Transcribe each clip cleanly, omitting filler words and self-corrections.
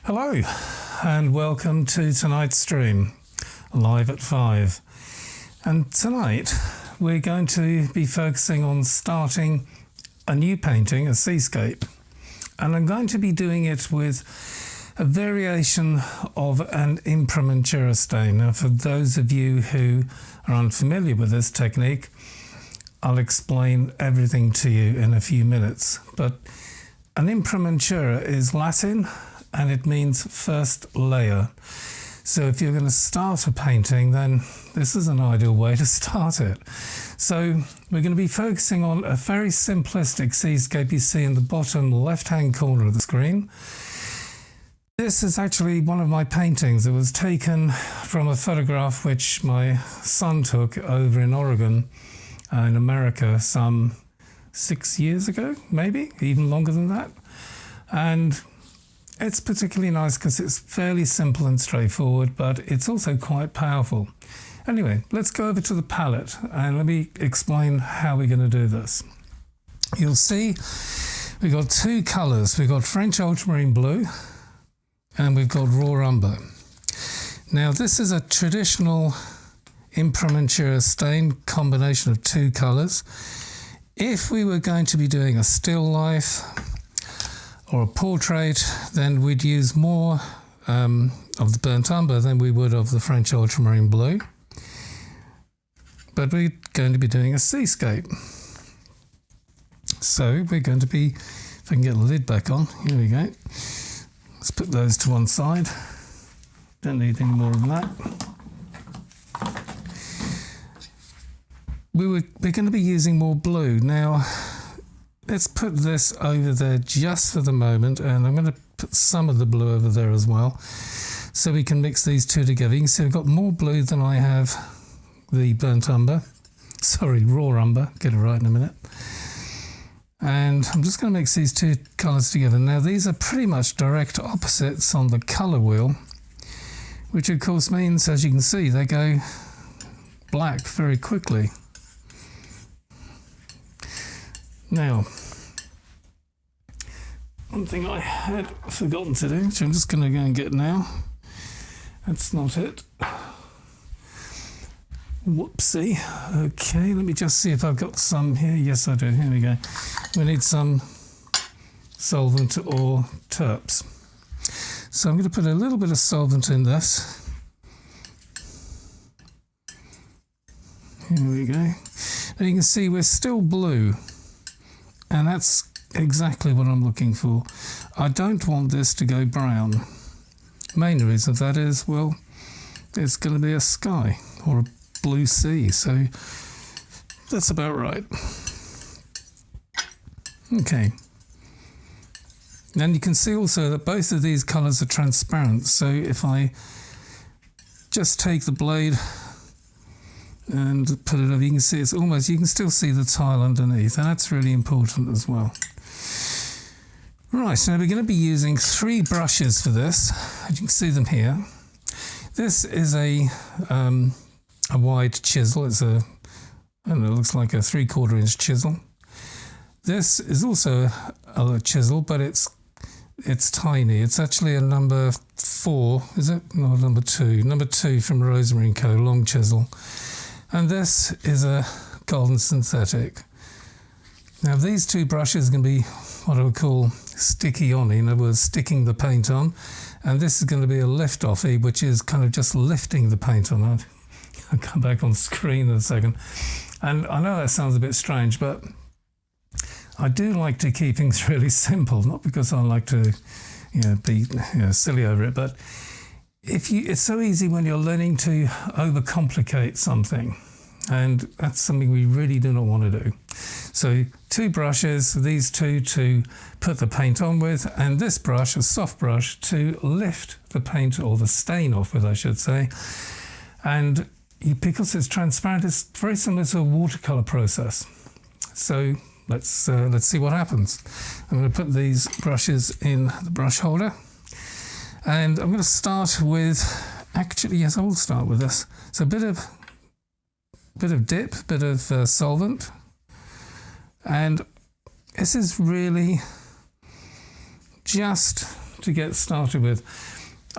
Hello and welcome to tonight's stream, live at 5. And tonight we're going to be focusing on starting a new painting, a seascape. And I'm going to be doing it with a variation of an Imprimatura stain. Now, for those of you who are unfamiliar with this technique, I'll explain everything to you in a few minutes. But an Imprimatura is Latin and it means first layer. So if you're going to start a painting, then this is an ideal way to start it. So we're going to be focusing on a very simplistic seascape you see in the bottom left-hand corner of the screen. This is actually one of my paintings. It was taken from a photograph which my son took over in Oregon, in America, some 6 years ago, maybe, even longer than that. And it's particularly nice because it's fairly simple and straightforward, but it's also quite powerful. Anyway, let's go over to the palette and let me explain how we're going to do this. You'll see we've got two colours. We've got French ultramarine blue and we've got raw umber. Now this is a traditional Imprimatura stain combination of two colours. If we were going to be doing a still life or a portrait, then we'd use more of the burnt umber than we would of the French ultramarine blue. But we're going to be doing a seascape. So we're going to be, if I can get the lid back on, here we go. Let's put those to one side. Don't need any more of that. We're going to be using more blue. Now, let's put this over there just for the moment, and I'm going to put some of the blue over there as well, so we can mix these two together. You can see I've got more blue than I have the burnt umber. Sorry, raw umber. Get it right in a minute. And I'm just going to mix these two colours together. Now, these are pretty much direct opposites on the colour wheel, which of course means, as you can see, they go black very quickly. Now, one thing I had forgotten to do, which I'm just going to go and get now. That's not it. Whoopsie. Okay, let me just see if I've got some here. Yes, I do. Here we go. We need some solvent or terps. So I'm going to put a little bit of solvent in this. Here we go. Now you can see we're still blue. And that's exactly what I'm looking for. I don't want this to go brown. Main reason of that is, well, it's going to be a sky or a blue sea, so that's about right. Okay. And you can see also that both of these colours are transparent, so if I just take the blade and put it over, you can see it's almost, you can still see the tile underneath, and that's really important as well. Right, so now we're going to be using 3 brushes for this. You can see them here. This is a wide chisel. It's a, I don't know, it looks like a 3/4 inch chisel. This is also a chisel, but it's tiny. It's actually a number 4, is it? No, number 2. Number 2 from Rosemary & Co, long chisel. And this is a golden synthetic. Now these two brushes are going to be what I would call sticky-on, in other words, sticking the paint on. And this is going to be a lift-offy, which is kind of just lifting the paint on. I'll come back on screen in a second. And I know that sounds a bit strange, but I do like to keep things really simple, not because I like to be silly over it, but it's so easy when you're learning to overcomplicate something, and that's something we really do not want to do. So 2 brushes, these two to put the paint on with, and this brush, a soft brush, to lift the paint or the stain off with, I should say. And because it's transparent, it's very similar to a watercolor process. So let's see what happens. I'm going to put these brushes in the brush holder. And I'm going to start with, actually, yes, I will start with this. So a bit of dip, bit of solvent. And this is really just to get started with,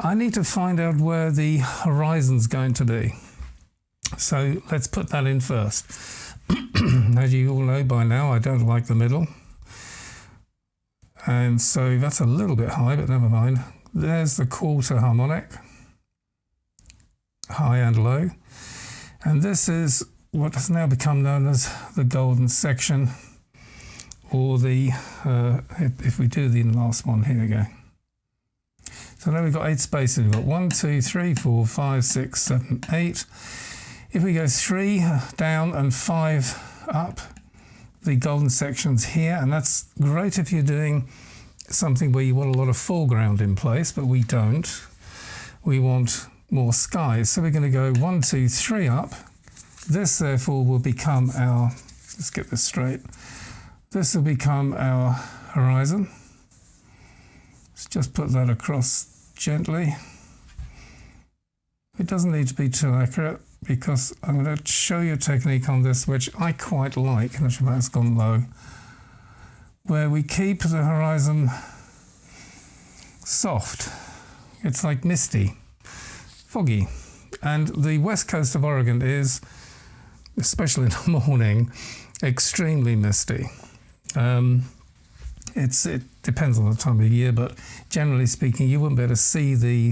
I need to find out where the horizon's going to be. So let's put that in first. As you all know by now, I don't like the middle. And so that's a little bit high, but never mind. There's the quarter harmonic, high and low. And this is what has now become known as the golden section, or the, if we do the last one, here we go. So now we've got 8 spaces. We've got 1, 2, 3, 4, 5, 6, 7, 8. If we go 3 down and 5 up, the golden section's here, and that's great if you're doing something where you want a lot of foreground in place, but we don't. We want more skies. So we're going to go 1, 2, 3 up. This therefore will become our, let's get this straight, this will become our horizon. Let's just put that across gently. It doesn't need to be too accurate, because I'm going to show you a technique on this which I quite like, and that's gone low, where we keep the horizon soft. It's like misty, foggy. And the west coast of Oregon is, especially in the morning, extremely misty. It depends on the time of year, but generally speaking, you wouldn't be able to see the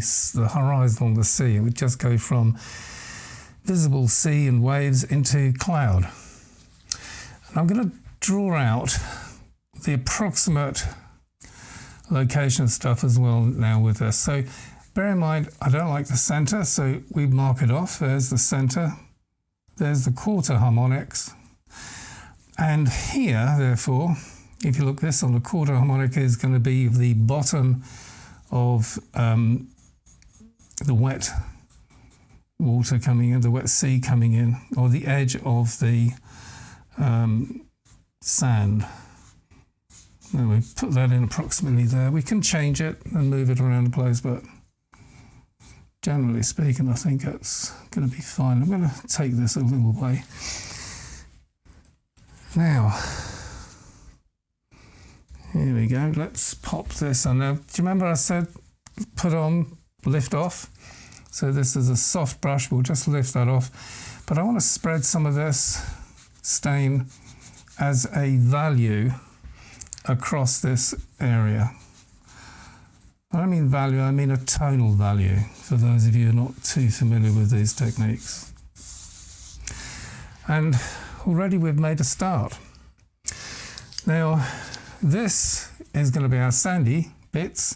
horizon on the sea. It would just go from visible sea and waves into cloud. And I'm going to draw out the approximate location of stuff as well now with this. So bear in mind, I don't like the center, so we mark it off. There's the center. There's the quarter harmonics. And here, therefore, if you look this on, the quarter harmonic is going to be the bottom of the wet water coming in, the wet sea coming in, or the edge of the sand. And we put that in approximately there. We can change it and move it around the place, but generally speaking, I think that's going to be fine. I'm going to take this a little way. Now, here we go. Let's pop this on. Now, do you remember I said put on, lift off? So this is a soft brush. We'll just lift that off. But I want to spread some of this stain as a value across this area. I don't mean value, I mean a tonal value, for those of you who are not too familiar with these techniques. And already we've made a start. Now, this is going to be our sandy bits.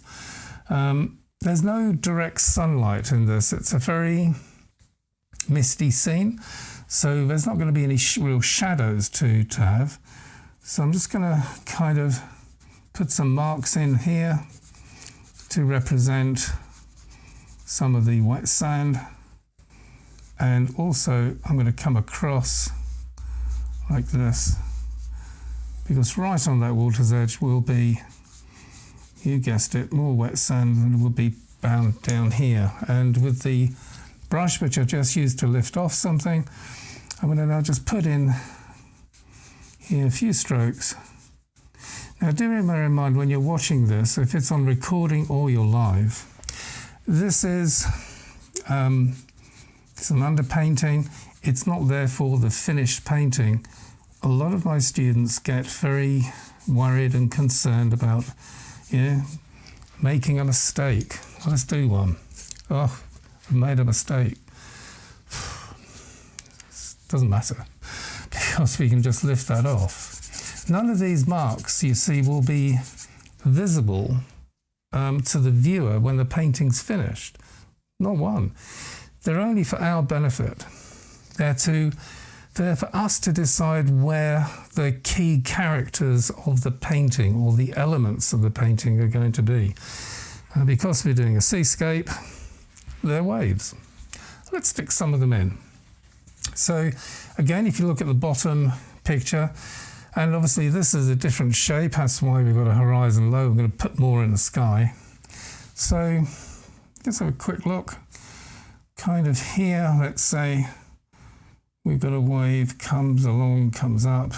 There's no direct sunlight in this. It's a very misty scene, so there's not going to be any real shadows to have. So I'm just going to kind of put some marks in here to represent some of the wet sand. And also I'm going to come across like this, because right on that water's edge will be, you guessed it, more wet sand than will be bound down here. And with the brush, which I just used to lift off something, I'm going to now just put in here a few strokes. Now do bear in mind when you're watching this, if it's on recording or you're live, this is some underpainting. It's not therefore the finished painting. A lot of my students get very worried and concerned about, making a mistake. Well, let's do one. Oh, I've made a mistake. Doesn't matter, because we can just lift that off. None of these marks, you see, will be visible to the viewer when the painting's finished. Not one. They're only for our benefit. They're for us to decide where the key characters of the painting or the elements of the painting are going to be. Because we're doing a seascape, they're waves. Let's stick some of them in. So again, if you look at the bottom picture, and obviously this is a different shape, that's why we've got a horizon low. We're going to put more in the sky. So let's have a quick look. Kind of here, let's say, we've got a wave, comes along, comes up.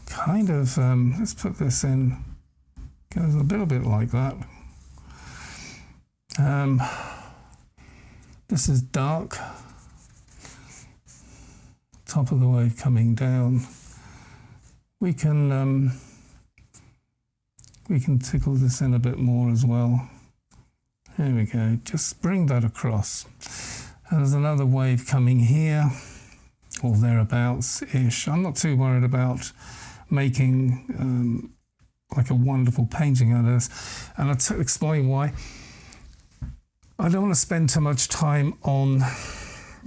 Kind of, let's put this in Goes a little bit like that. This is dark. Top of the wave coming down. We can tickle this in a bit more as well. There we go. Just bring that across. And there's another wave coming here, or thereabouts-ish. I'm not too worried about making like a wonderful painting out of this. And I'll explain why. I don't want to spend too much time on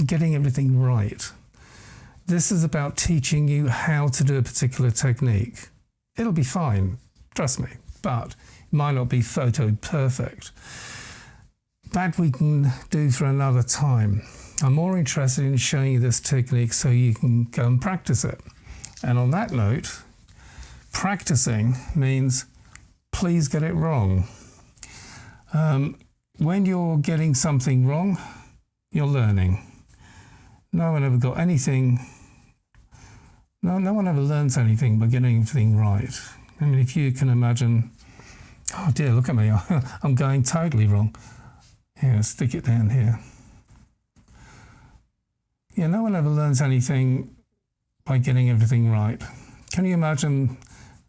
getting everything right. This is about teaching you how to do a particular technique. It'll be fine, trust me, but it might not be photo perfect. That we can do for another time. I'm more interested in showing you this technique so you can go and practice it. And on that note, practicing means please get it wrong. When you're getting something wrong, you're learning. No one ever got anything, no one ever learns anything by getting everything right. I mean, if you can imagine, oh dear, look at me, I'm going totally wrong. Here, stick it down here. Yeah, no one ever learns anything by getting everything right. Can you imagine,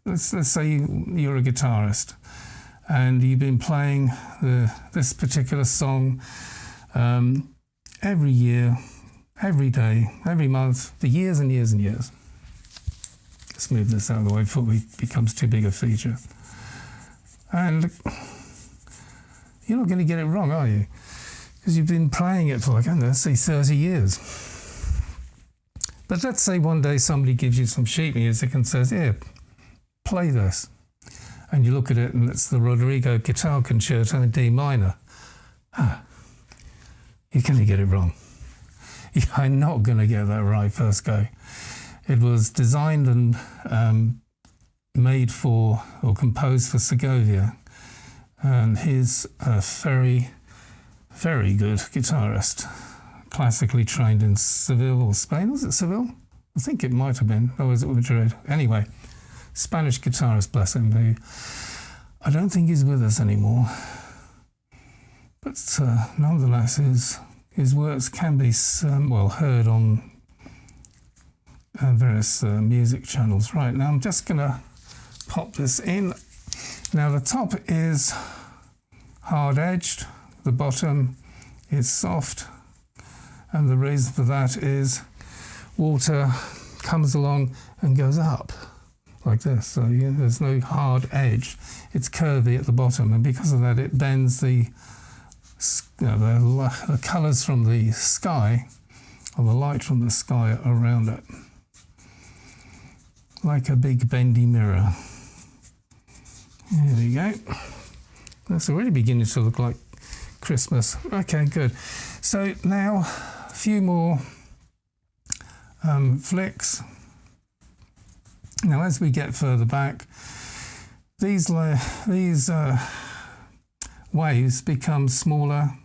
let's say you're a guitarist and you've been playing this particular song every year, every day, every month, for years and years and years. Let's move this out of the way before it becomes too big a feature. And you're not going to get it wrong, are you? Because you've been playing it for, like, I don't know, say 30 years. But let's say one day somebody gives you some sheet music and says, here, play this. And you look at it and it's the Rodrigo Guitar Concerto in D minor. You're going to get it wrong. You're not going to get that right first go. It was designed and made for, or composed for Segovia. And he's a very, very good guitarist. Classically trained in Seville or Spain. Was it Seville? I think it might have been. Or was it Madrid? Anyway, Spanish guitarist, bless him, who I don't think he's with us anymore. But nonetheless, his works can be heard on various music channels. Right, now I'm just going to pop this in. Now the top is hard-edged, the bottom is soft, and the reason for that is water comes along and goes up like this. So there's no hard edge. It's curvy at the bottom, and because of that it bends the colours from the sky, or the light from the sky around it, like a big bendy mirror. There we go. That's already beginning to look like Christmas. Okay, good. So now a few more flicks. Now as we get further back, these waves become smaller,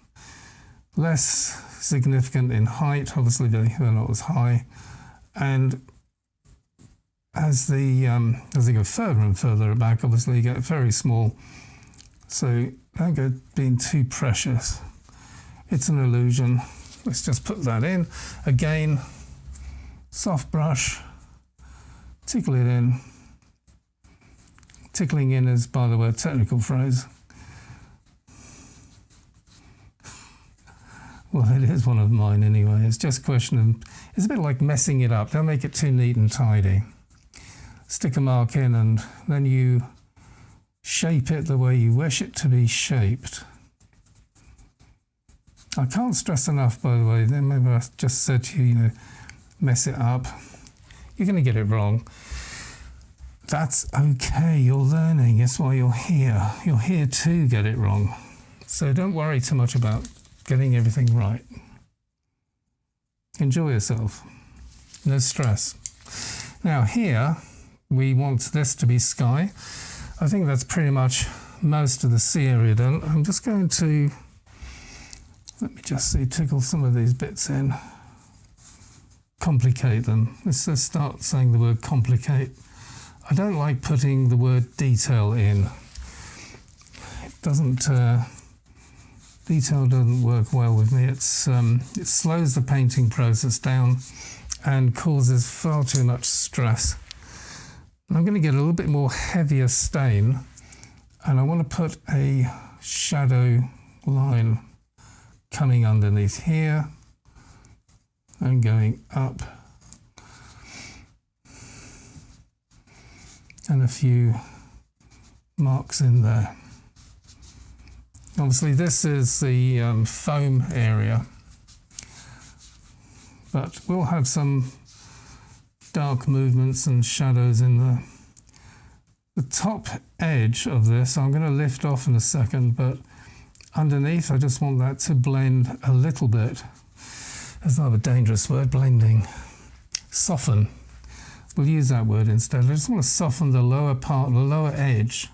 less significant in height. Obviously they're not as high, and as they go further and further back, obviously you get very small. So don't go being too precious. It's an illusion. Let's just put that in. Again, soft brush, tickle it in. Tickling in is, by the way, a technical phrase. Well, it is one of mine anyway. It's just a question of, it's a bit like messing it up. Don't make it too neat and tidy. Stick a mark in and then you shape it the way you wish it to be shaped. I can't stress enough, by the way, then maybe I just said to you, mess it up. You're going to get it wrong. That's okay, you're learning, that's why you're here. You're here to get it wrong. So don't worry too much about getting everything right. Enjoy yourself, no stress. Now here, we want this to be sky. I think that's pretty much most of the sea area done. I'm just going to, let me just see, tickle some of these bits in. Complicate them. Let's just start saying the word complicate. I don't like putting the word detail in. doesn't detail doesn't work well with me. It slows the painting process down and causes far too much stress. I'm going to get a little bit more heavier stain, and I want to put a shadow line coming underneath here and going up, and a few marks in there. Obviously this is the foam area, but we'll have some dark movements and shadows in the top edge of this. I'm going to lift off in a second, but underneath I just want that to blend a little bit. That's not a dangerous word, blending. Soften. We'll use that word instead. I just want to soften the lower part, the lower edge.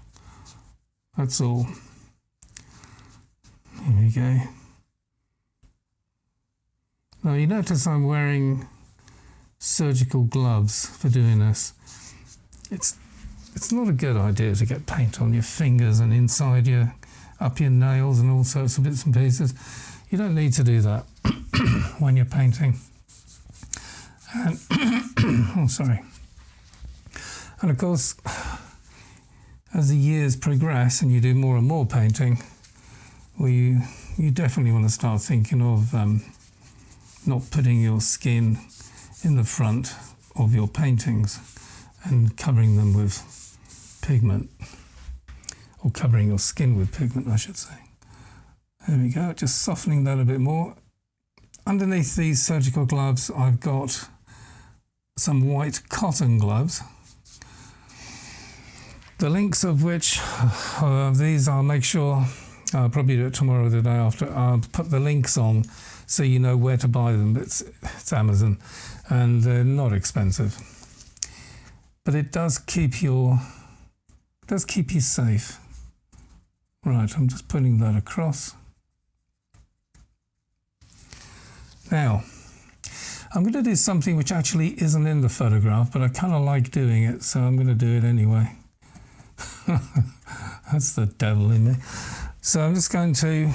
That's all. Here we go. Now you notice I'm wearing surgical gloves for doing this. It's not a good idea to get paint on your fingers and inside up your nails and all sorts of bits and pieces. You don't need to do that when you're painting. And oh, sorry. And of course, as the years progress and you do more and more painting, well, you definitely want to start thinking of not putting your skin in the front of your paintings and covering them with pigment, or covering your skin with pigment, I should say. There we go, just softening that a bit more. Underneath these surgical gloves, I've got some white cotton gloves. The links of which, these I'll make sure, I'll probably do it tomorrow or the day after, I'll put the links on so you know where to buy them. It's Amazon, and they're not expensive. But it does keep you safe. Right, I'm just putting that across. Now, I'm going to do something which actually isn't in the photograph, but I kind of like doing it, so I'm going to do it anyway. That's the devil in me. So I'm just going to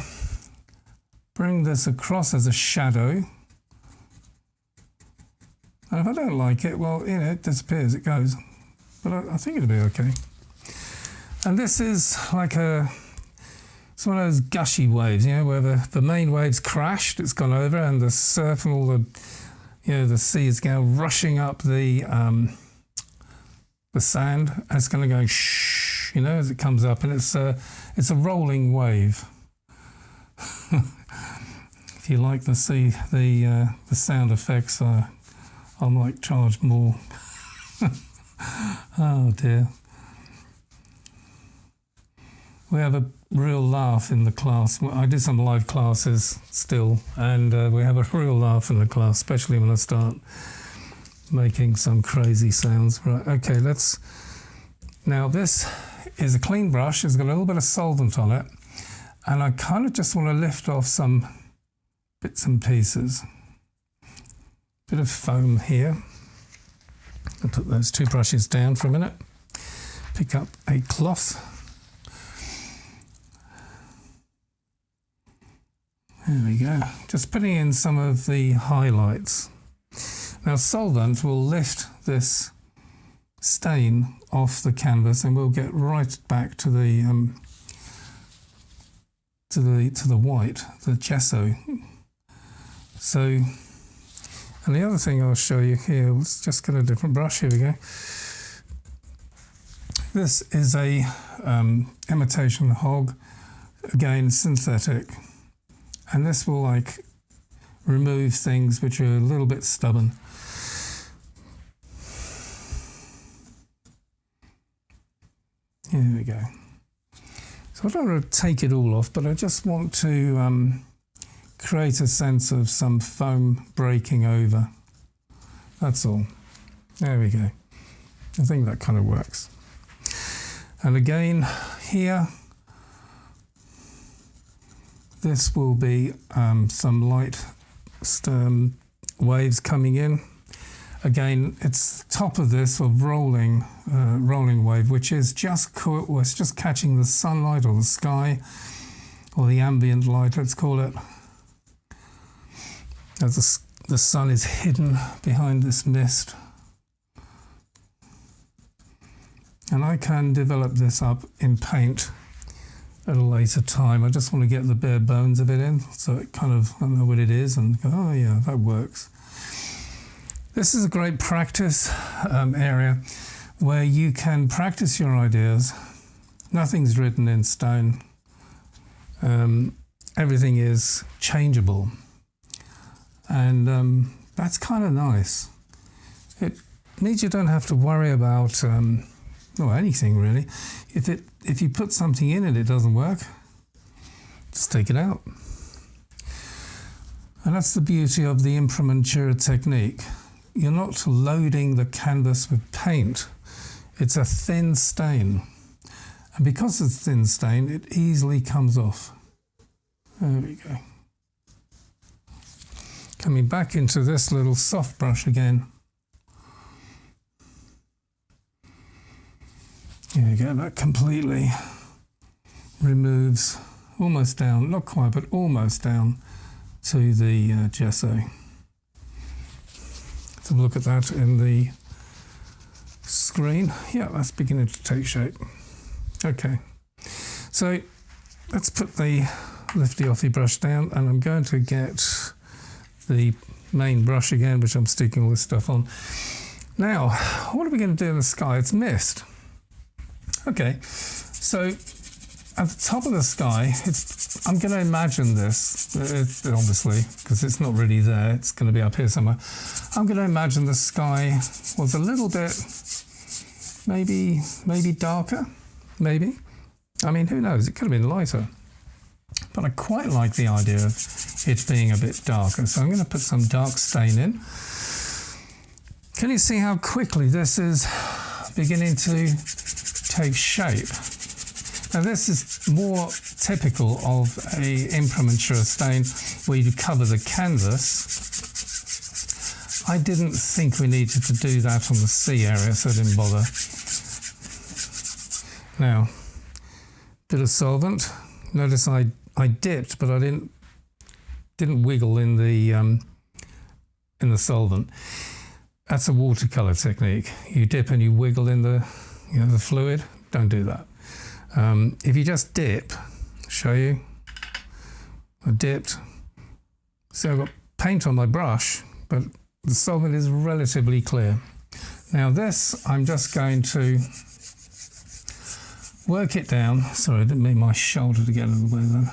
bring this across as a shadow. And if I don't like it, well, you know, it disappears, it goes. But I think it'll be okay. And this is like it's one of those gushy waves, you know, where the main wave's crashed, it's gone over, and the surf and all the, you know, the sea is going rushing up the sand, and it's going to go shh, you know, as it comes up, and it's a rolling wave. If you like to see the sound effects, I might charge more. Oh dear. We have a real laugh in the class. I do some live classes still, and we have a real laugh in the class, especially when I start making some crazy sounds. Right, okay, now this is a clean brush. It's got a little bit of solvent on it, and I kind of just want to lift off some bits and pieces. Bit of foam here. I'll put those two brushes down for a minute. Pick up a cloth. There we go. Just putting in some of the highlights. Now solvent will lift this stain off the canvas, and we'll get right back to the white, the gesso. So, and the other thing I'll show you here, let's just get a different brush. Here we go. This is a imitation hog, again synthetic, and this will like remove things which are a little bit stubborn. Here we go. So I don't want to take it all off, but I just want to create a sense of some foam breaking over. That's all. There we go. I think that kind of works. And again, here, this will be some light waves coming in. Again, it's top of this of rolling wave, which is it's just catching the sunlight or the sky or the ambient light, let's call it, as the sun is hidden behind this mist. And I can develop this up in paint at a later time. I just want to get the bare bones of it in, so it kind of, I know what it is, and go, oh yeah, that works. This is a great practice area where you can practice your ideas. Nothing's written in stone. Everything is changeable. And that's kind of nice. It means you don't have to worry about anything really. If you put something in and it doesn't work, just take it out. And that's the beauty of the imprimatura technique. You're not loading the canvas with paint. It's a thin stain. And because it's thin stain, it easily comes off. There we go. Coming back into this little soft brush again. There you go, that completely removes, almost down, not quite, but almost down to the gesso. Let's have a look at that in the screen. Yeah, that's beginning to take shape. Okay, so let's put the lifty offy brush down, and I'm going to get the main brush again, which I'm sticking all this stuff on. Now, what are we going to do in the sky? It's mist. Okay, so at the top of the sky, I'm going to imagine this, obviously, because it's not really there, it's going to be up here somewhere. I'm going to imagine the sky was a little bit, maybe darker, maybe. I mean, who knows, it could have been lighter. But I quite like the idea of it being a bit darker, so I'm going to put some dark stain in. Can you see how quickly this is beginning to take shape? Now this is more typical of a imprimatura stain where you cover the canvas. I didn't think we needed to do that on the sea area, so I didn't bother. Now, bit of solvent. Notice I dipped, but I didn't wiggle in the solvent. That's a watercolor technique. You dip and you wiggle in the fluid. Don't do that. If you just dip, I'll show you. I dipped. So I've got paint on my brush, but the solvent is relatively clear. Now this, I'm just going to work it down. Sorry, I didn't mean my shoulder to get in the way then.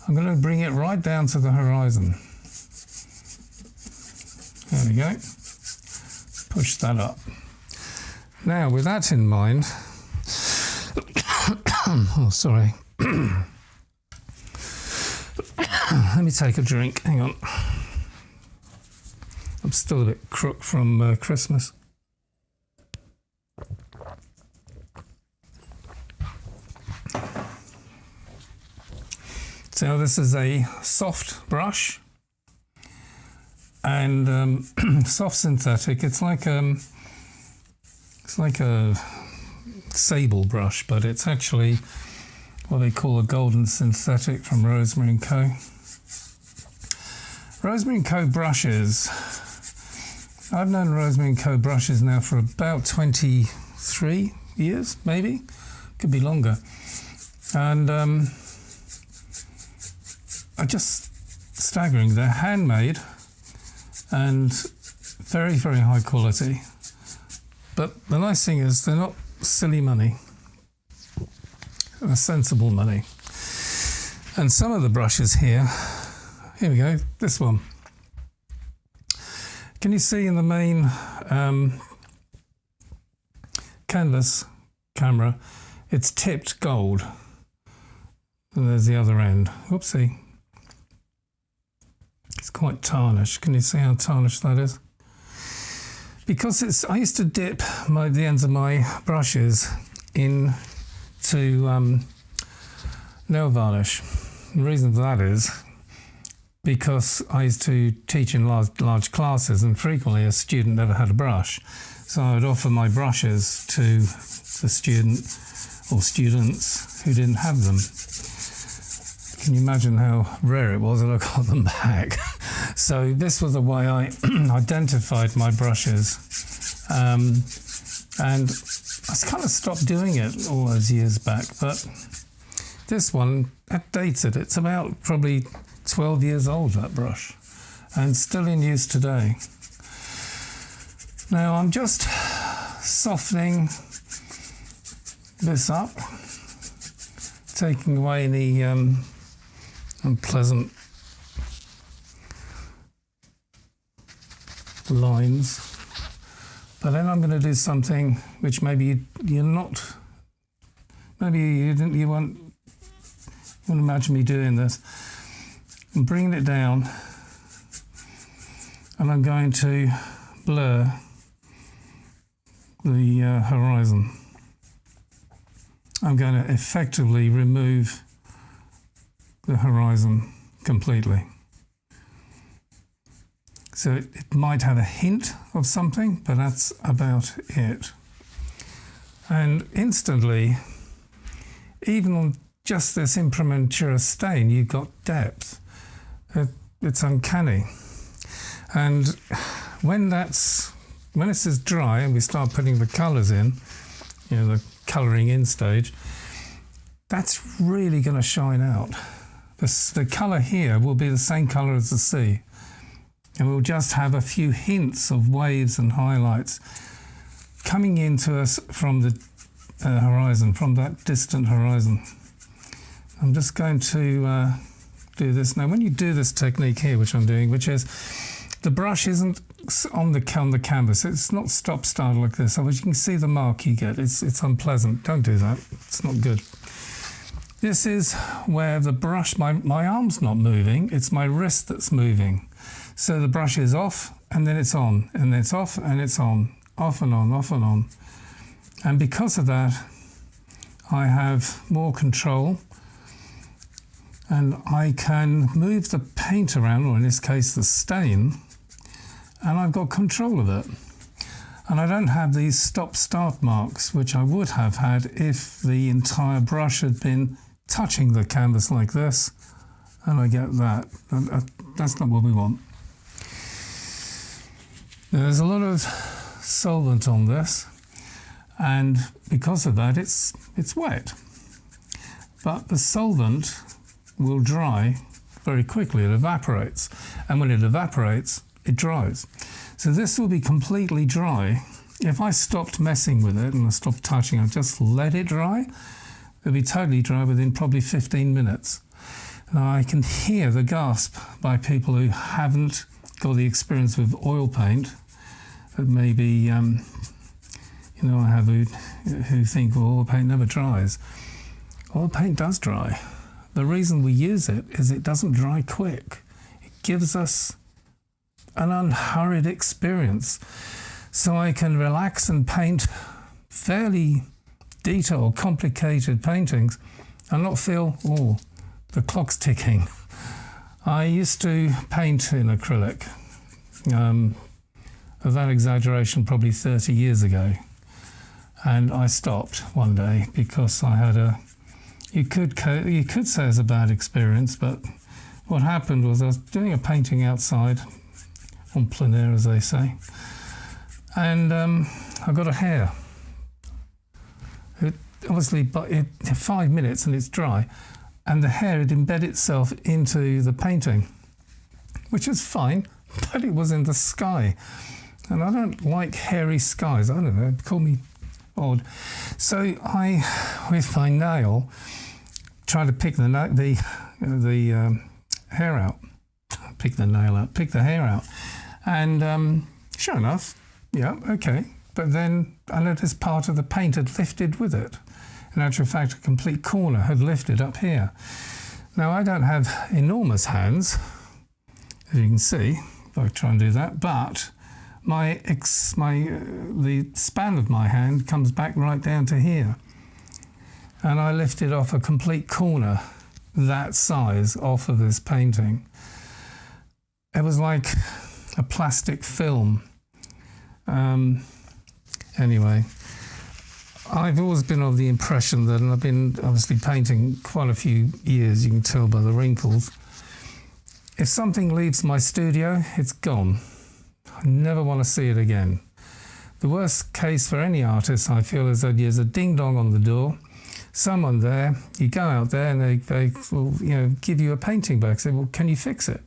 I'm going to bring it right down to the horizon. There we go. Push that up. Now, with that in mind, oh, sorry. Let me take a drink. Hang on. I'm still a bit crook from Christmas. So this is a soft brush and soft synthetic. It's like a sable brush, but it's actually what they call a golden synthetic from Rosemary & Co. Rosemary & Co brushes, I've known Rosemary & Co brushes now for about 23 years, maybe, could be longer. And are just staggering. They're handmade and very, very high quality. But the nice thing is they're not silly money. They're sensible money. And some of the brushes here we go, this one. Can you see in the main canvas camera, it's tipped gold. And there's the other end. Whoopsie. It's quite tarnished. Can you see how tarnished that is? Because I used to dip the ends of my brushes into nail varnish. The reason for that is because I used to teach in large classes, and frequently a student never had a brush. So I would offer my brushes to the student or students who didn't have them. Can you imagine how rare it was that I got them back? So this was the way I identified my brushes. And I kind of stopped doing it all those years back, but this one, that dates it. It's about probably 12 years old, that brush, and still in use today. Now I'm just softening this up, taking away any unpleasant lines. But then I'm going to do something which maybe you won't imagine me doing this. I'm bringing it down, and I'm going to blur the horizon. I'm going to effectively remove the horizon completely. So it might have a hint of something, but that's about it. And instantly, even on just this imprimatur stain, you've got depth. It's uncanny. And when this is dry and we start putting the colours in, the colouring in stage, that's really going to shine out. The colour here will be the same colour as the sea. And we'll just have a few hints of waves and highlights coming into us from the horizon, from that distant horizon. I'm just going to do this. Now, when you do this technique here, which I'm doing, which is the brush isn't on the canvas, it's not stop-start like this. So as you can see the mark you get, it's unpleasant. Don't do that, it's not good. This is where the brush, my arm's not moving, it's my wrist that's moving. So the brush is off, and then it's on, and then it's off, and it's on, off and on, off and on. And because of that, I have more control, and I can move the paint around, or in this case, the stain, and I've got control of it. And I don't have these stop-start marks, which I would have had if the entire brush had been touching the canvas like this, and I get that. That's not what we want. Now, there's a lot of solvent on this, and because of that, it's wet. But the solvent will dry very quickly. It evaporates, and when it evaporates, it dries. So this will be completely dry. If I stopped messing with it and I stopped touching it, just let it dry, it'll be totally dry within probably 15 minutes. Now, I can hear the gasp by people who haven't got the experience with oil paint, that maybe, I have who think, well, oil paint never dries. Oil paint does dry. The reason we use it is it doesn't dry quick. It gives us an unhurried experience. So I can relax and paint fairly detailed, complicated paintings and not feel, oh, the clock's ticking. I used to paint in acrylic. Of that exaggeration, probably 30 years ago. And I stopped one day because I had you could say it's a bad experience, but what happened was I was doing a painting outside, en plein air, as they say, and I got a hair. It obviously, but 5 minutes and it's dry, and the hair had embedded itself into the painting, which is fine, but it was in the sky. And I don't like hairy skies. I don't know, call me odd. So I, with my nail, tried to pick the hair out. Pick the hair out. And sure enough, yeah, okay. But then I noticed part of the paint had lifted with it. In actual fact, a complete corner had lifted up here. Now, I don't have enormous hands, as you can see, if I try and do that, but the span of my hand comes back right down to here. And I lifted off a complete corner that size off of this painting. it was like a plastic film. Anyway, I've always been of the impression that, and I've been obviously painting quite a few years, you can tell by the wrinkles, if something leaves my studio, it's gone. I never want to see it again. The worst case for any artist, I feel, is that there's a ding-dong on the door, someone there, you go out there and they will, give you a painting back, say, well, can you fix it?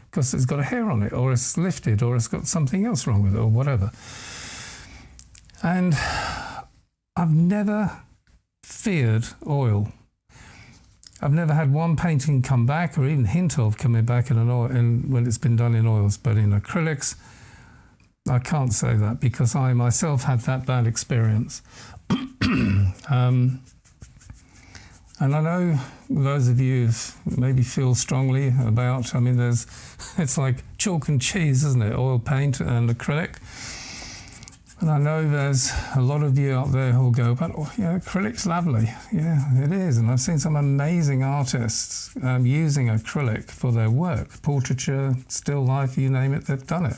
Because it's got a hair on it, or it's lifted, or it's got something else wrong with it, or whatever. And I've never feared oil. I've never had one painting come back, or even hint of coming back in an oil, when it's been done in oils. But in acrylics, I can't say that because I myself had that bad experience. And I know those of you who maybe feel strongly about, it's like chalk and cheese, isn't it? Oil paint and acrylic. And I know there's a lot of you out there who'll go, but acrylic's lovely. Yeah, it is. And I've seen some amazing artists using acrylic for their work. Portraiture, still life, you name it, they've done it.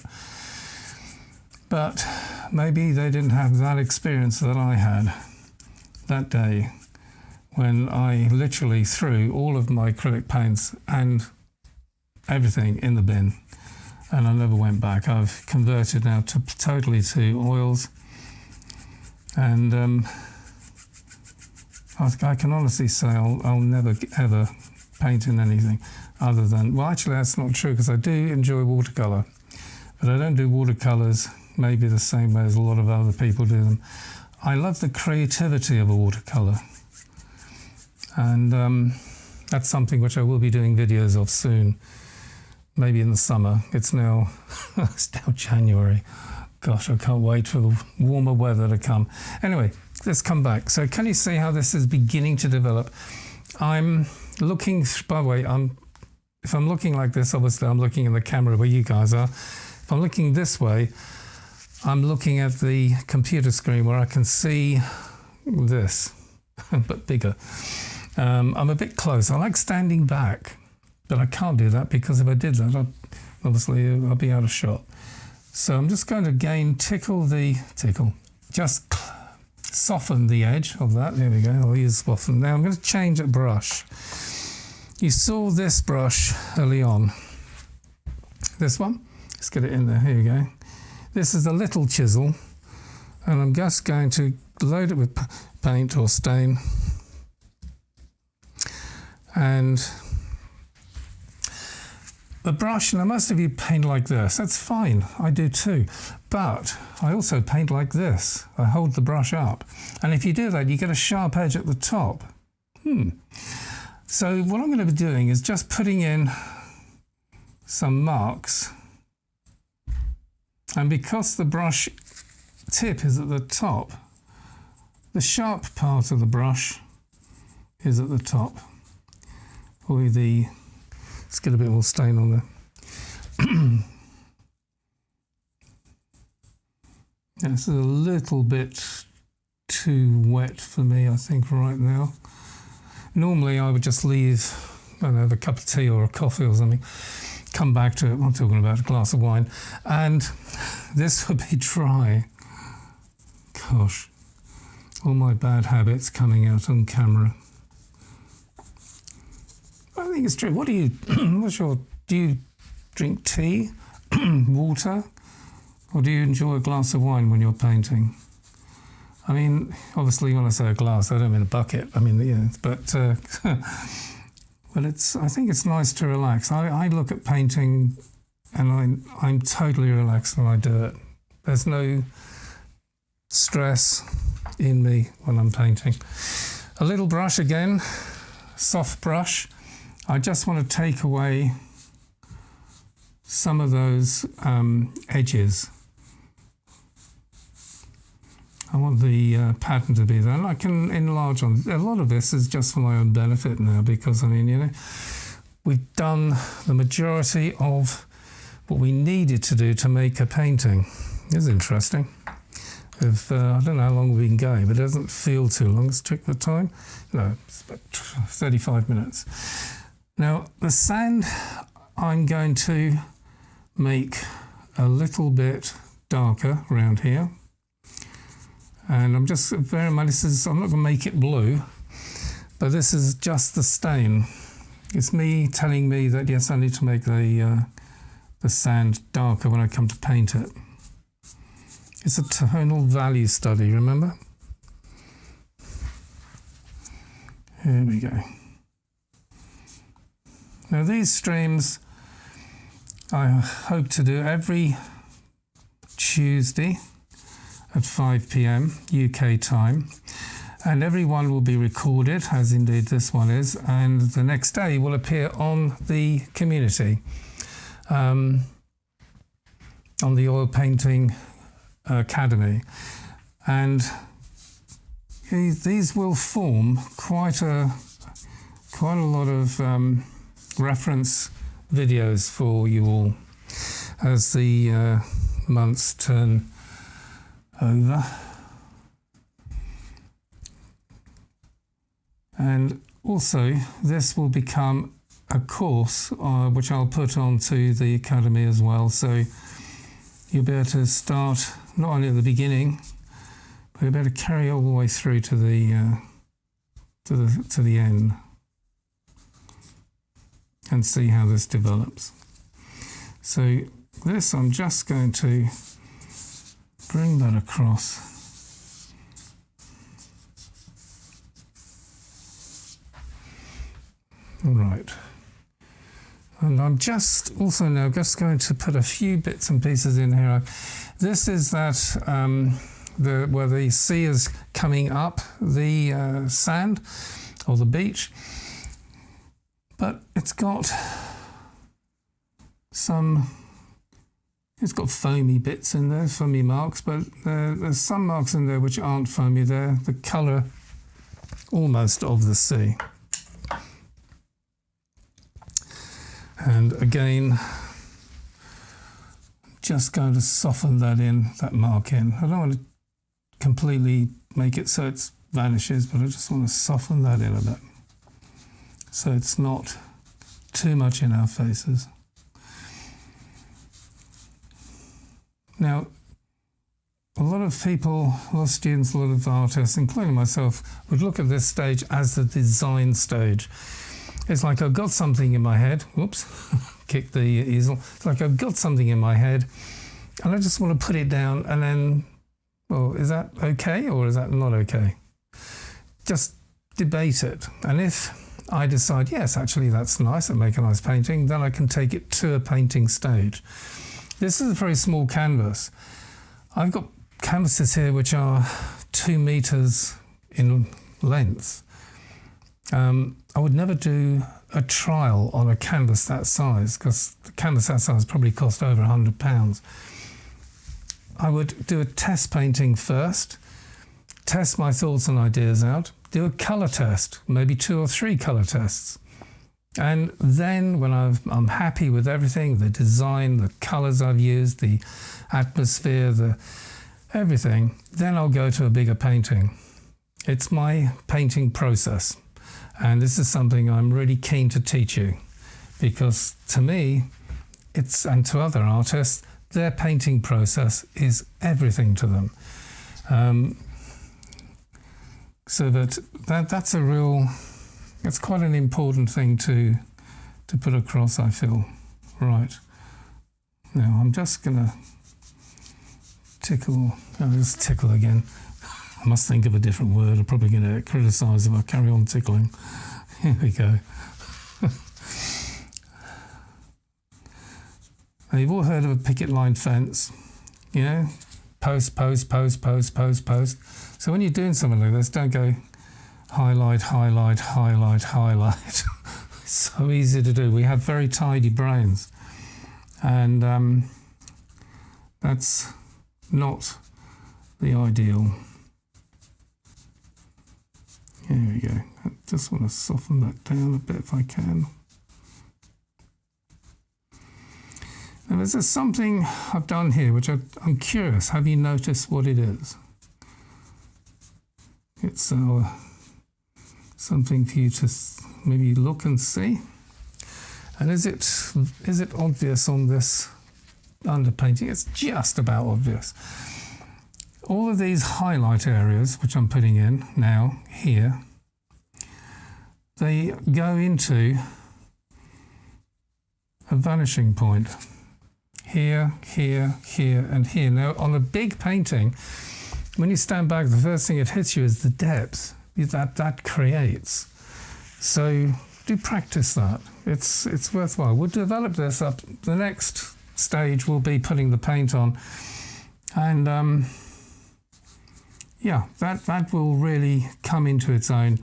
But maybe they didn't have that experience that I had that day, when I literally threw all of my acrylic paints and everything in the bin, and I never went back. I've converted now totally to oils, and I can honestly say I'll never ever paint in anything other than, well, actually that's not true, because I do enjoy watercolour, but I don't do watercolours maybe the same way as a lot of other people do them. I love the creativity of a watercolour. And that's something which I will be doing videos of soon, maybe in the summer. It's now January. Gosh, I can't wait for the warmer weather to come. Anyway, let's come back. So can you see how this is beginning to develop? I'm looking, by the way, if I'm looking like this, obviously I'm looking in the camera where you guys are. If I'm looking this way, I'm looking at the computer screen where I can see this, but bigger. I'm a bit close. I like standing back, but I can't do that because if I did that, I'll be out of shot. So I'm just going to just soften the edge of that. There we go. I'll use soften. Now I'm going to change a brush. You saw this brush early on. This one. Let's get it in there. Here we go. This is a little chisel, and I'm just going to load it with paint or stain. And the brush, now most of you paint like this, that's fine, I do too, but I also paint like this. I hold the brush up, and if you do that, you get a sharp edge at the top. So what I'm going to be doing is just putting in some marks, and because the brush tip is at the top, the sharp part of the brush is at the top. Let's get a bit more stain on there. This is a little bit too wet for me, I think, right now. Normally I would just leave, I don't know, have a cup of tea or a coffee or something, come back to it, I'm talking about a glass of wine, and this would be dry. Gosh, all my bad habits coming out on camera. I think it's true. Do you drink tea, water, or do you enjoy a glass of wine when you're painting? I mean, obviously when I say a glass, I don't mean a bucket. I mean, but I think it's nice to relax. I look at painting and I'm totally relaxed when I do it. There's no stress in me when I'm painting. A little brush again, soft brush. I just want to take away some of those edges. I want the pattern to be there, and I can enlarge on. A lot of this is just for my own benefit now, because we've done the majority of what we needed to do to make a painting. It's interesting. I don't know how long we've been going, but it doesn't feel too long. Let's check the time. No, it's about 35 minutes. Now, the sand, I'm going to make a little bit darker around here. And I'm just, bear in mind, I'm not going to make it blue, but this is just the stain. It's me telling me that, yes, I need to make the sand darker when I come to paint it. It's a tonal value study, remember? Here we go. Now these streams I hope to do every Tuesday at 5 p.m. UK time, and every one will be recorded, as indeed this one is, and the next day will appear on the community, on the Oil Painting Academy, and these will form quite a lot of reference videos for you all as the months turn over. And also this will become a course which I'll put onto the Academy as well, so you'll be able to start not only at the beginning, but you'll be able to carry all the way through to the end and see how this develops. So this, I'm just going to bring that across. All right. And I'm just also now just going to put a few bits and pieces in here. This is that where the sea is coming up the sand or the beach, but it's got foamy bits in there, foamy marks, but there's some marks in there which aren't foamy. They're the colour almost of the sea. And again, just going to soften that mark in. I don't want to completely make it so it vanishes, but I just want to soften that in a bit, so it's not too much in our faces. Now, a lot of people, a lot of students, a lot of artists, including myself, would look at this stage as the design stage. It's like I've got something in my head, whoops, kicked the easel. It's like I've got something in my head and I just want to put it down, and then, well, is that okay or is that not okay? Just debate it. And if I decide, yes, actually that's nice, I'll make a nice painting, then I can take it to a painting stage. This is a very small canvas. I've got canvases here which are 2 meters in length. I would never do a trial on a canvas that size, because the canvas that size probably cost over £100. I would do a test painting first, test my thoughts and ideas out, do a colour test, maybe 2 or 3 colour tests. And then when I'm happy with everything, the design, the colours I've used, the atmosphere, everything, then I'll go to a bigger painting. It's my painting process. And this is something I'm really keen to teach you, because to me, and to other artists, their painting process is everything to them. So that's it's quite an important thing to put across, I feel. Right. Now I'm just gonna tickle again. I must think of a different word. I'm probably going to get criticised if I carry on tickling. Here we go. Now, you've all heard of a picket line fence. You know, post, post, post, post, post, post. So when you're doing something like this, don't go highlight, highlight, highlight, highlight. It's so easy to do. We have very tidy brains. And that's not the ideal. Here we go. I just want to soften that down a bit if I can. Now there's something I've done here which I'm curious. Have you noticed what it is? It's something for you to maybe look and see. And is it obvious on this underpainting, it's just about obvious. All of these highlight areas, which I'm putting in now here, they go into a vanishing point. Here, here, here, and here. Now, on a big painting, when you stand back, the first thing it hits you is the depth that creates. So do practice that. It's worthwhile. We'll develop this up. The next stage will be putting the paint on, and yeah, that will really come into its own.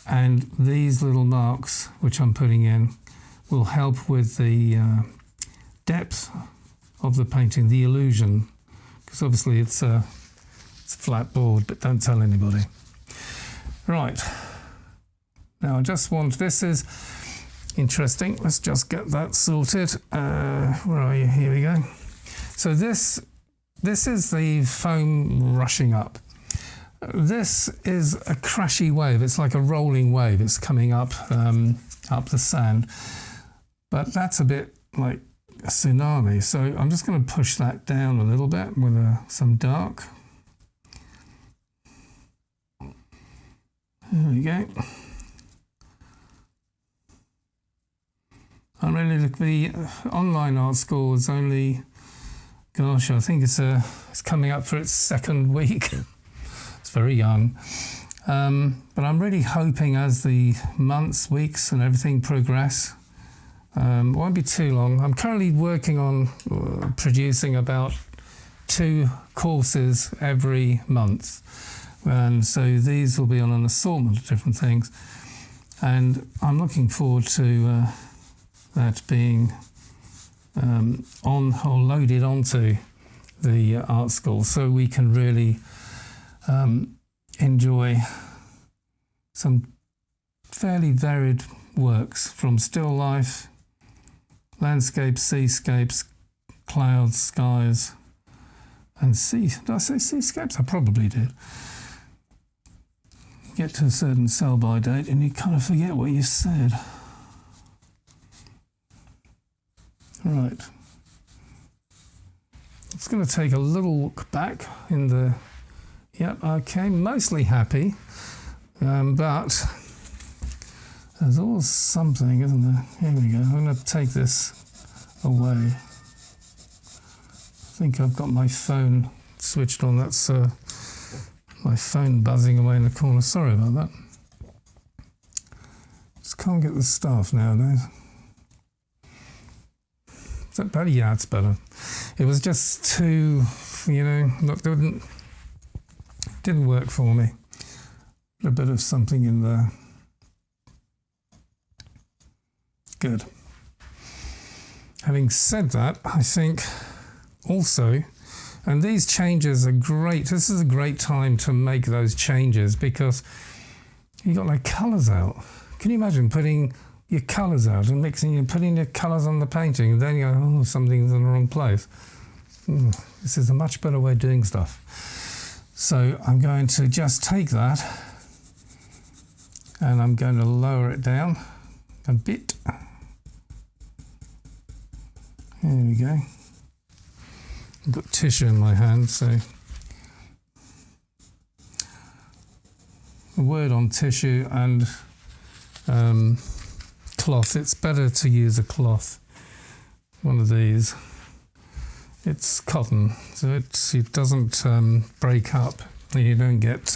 And these little marks which I'm putting in will help with the depth of the painting, the illusion, because obviously it's a flat board, but don't tell anybody. Right, now I just want, this is interesting, let's just get that sorted. Where are you? Here we go. So this is the foam rushing up. This is a crashy wave. It's like a rolling wave. It's coming up up the sand, but that's a bit like a tsunami. So I'm just going to push that down a little bit with some dark. There we go. I'm really looking. The online art school is only, gosh, I think it's coming up for its second week. Very young, but I'm really hoping as the months, weeks and everything progress, it won't be too long. I'm currently working on producing about 2 courses every month, and so these will be on an assortment of different things, and I'm looking forward to that being on or loaded onto the art school, so we can really enjoy some fairly varied works, from still life, landscapes, seascapes, clouds, skies, and sea. Did I say seascapes? I probably did. Get to a certain sell-by date and you kind of forget what you said. Right. It's going to take a little look back in the... Yep, okay, mostly happy, but there's always something, isn't there? Here we go. I'm going to take this away. I think I've got my phone switched on. That's my phone buzzing away in the corner. Sorry about that. Just can't get the staff nowadays. Is that better? Yeah, it's better. It was just too, look, didn't work for me. A bit of something in there. Good. Having said that, I think also, and these changes are great. This is a great time to make those changes because you got like colours out. Can you imagine putting your colours out and mixing and putting your colours on the painting, and then you go, oh, something's in the wrong place. This is a much better way of doing stuff. So I'm going to just take that and I'm going to lower it down a bit. There we go. I've got tissue in my hand, so a word on tissue and cloth. It's better to use a cloth, one of these. It's cotton, so it doesn't break up, and you don't get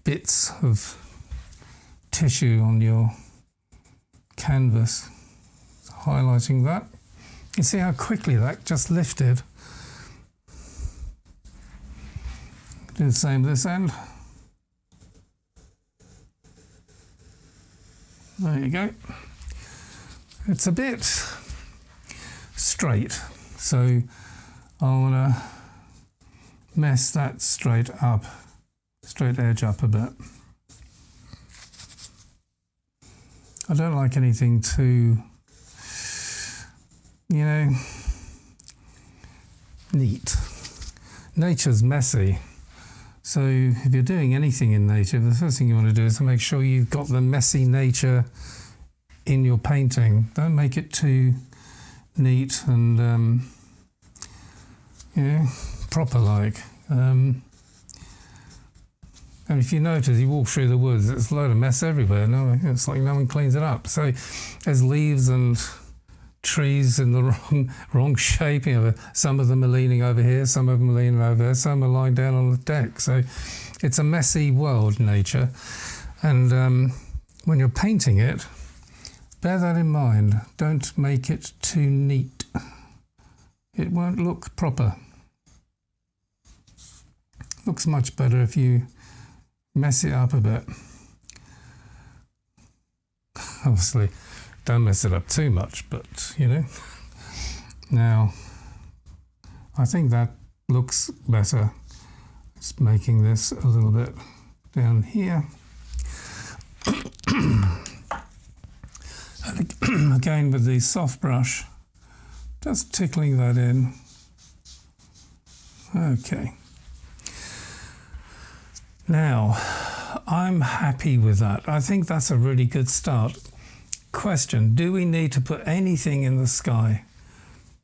bits of tissue on your canvas. So highlighting that. You see how quickly that just lifted. Do the same this end. There you go. It's a bit straight, so I want to mess that straight edge up a bit. I don't like anything too, neat. Nature's messy, so if you're doing anything in nature, the first thing you want to do is to make sure you've got the messy nature in your painting. Don't make it too neat and proper like. And if you notice, you walk through the woods, there's a load of mess everywhere. No, it's like no one cleans it up. So there's leaves and trees in the wrong shape. Some of them are leaning over here, some of them are leaning over there, some are lying down on the deck. So it's a messy world, nature. And when you're painting it, bear that in mind. Don't make it too neat. It won't look proper. Looks much better if you mess it up a bit. Obviously, don't mess it up too much, but Now, I think that looks better. Just making this a little bit down here. And again with the soft brush, just tickling that in. Okay. Now, I'm happy with that. I think that's a really good start. Question, do we need to put anything in the sky?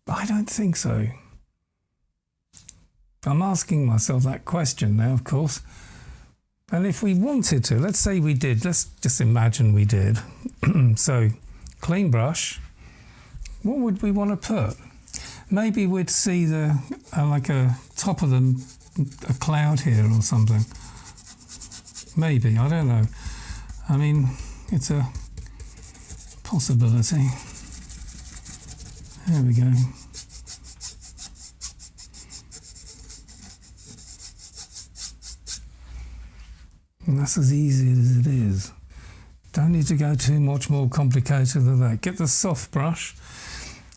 I don't think so. I'm asking myself that question now, of course. And if we wanted to, let's say we did, let's just imagine we did. So, clean brush, what would we want to put? Maybe we'd see the, like a top of a cloud here or something. Maybe, I don't know. I mean, it's a possibility. There we go. And that's as easy as it is. Don't need to go too much more complicated than that. Get the soft brush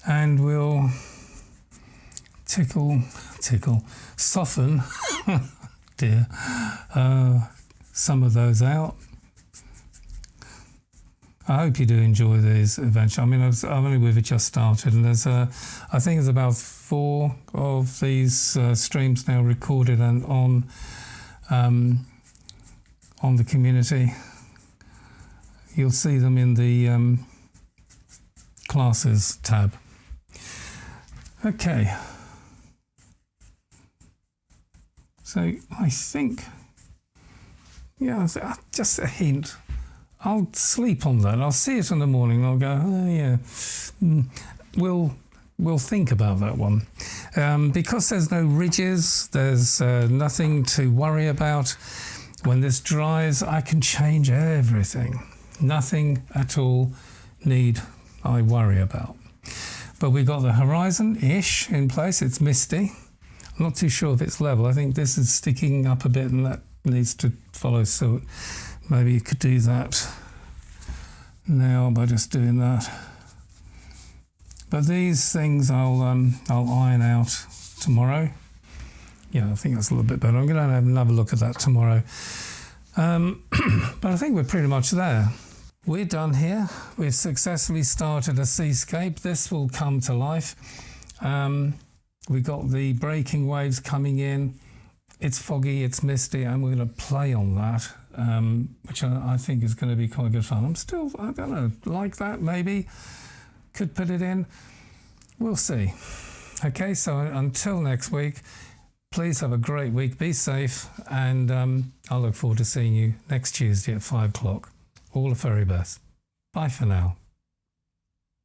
and we'll soften, dear, some of those out. I hope you do enjoy these eventually. I mean, I've only just started, and there's I think there's about 4 of these streams now recorded and on the community. You'll see them in the classes tab. Okay. So I think, yeah, just a hint. I'll sleep on that. I'll see it in the morning. I'll go, oh yeah. We'll think about that one. Because there's no ridges, there's nothing to worry about. When this dries, I can change everything. Nothing at all need I worry about. But we've got the horizon-ish in place. It's misty. I'm not too sure if it's level. I think this is sticking up a bit and that needs to follow suit. Maybe you could do that now by just doing that. But these things I'll iron out tomorrow. Yeah, I think that's a little bit better. I'm going to have another look at that tomorrow. But I think we're pretty much there. We're done here. We've successfully started a seascape. This will come to life. We've got the breaking waves coming in. It's foggy, it's misty, and we're going to play on that, which I think is going to be quite good fun. I'm still, I don't know, like that maybe. Could put it in. We'll see. Okay, so until next week, please have a great week. Be safe, and I'll look forward to seeing you next Tuesday at 5 o'clock. All the very best. Bye for now.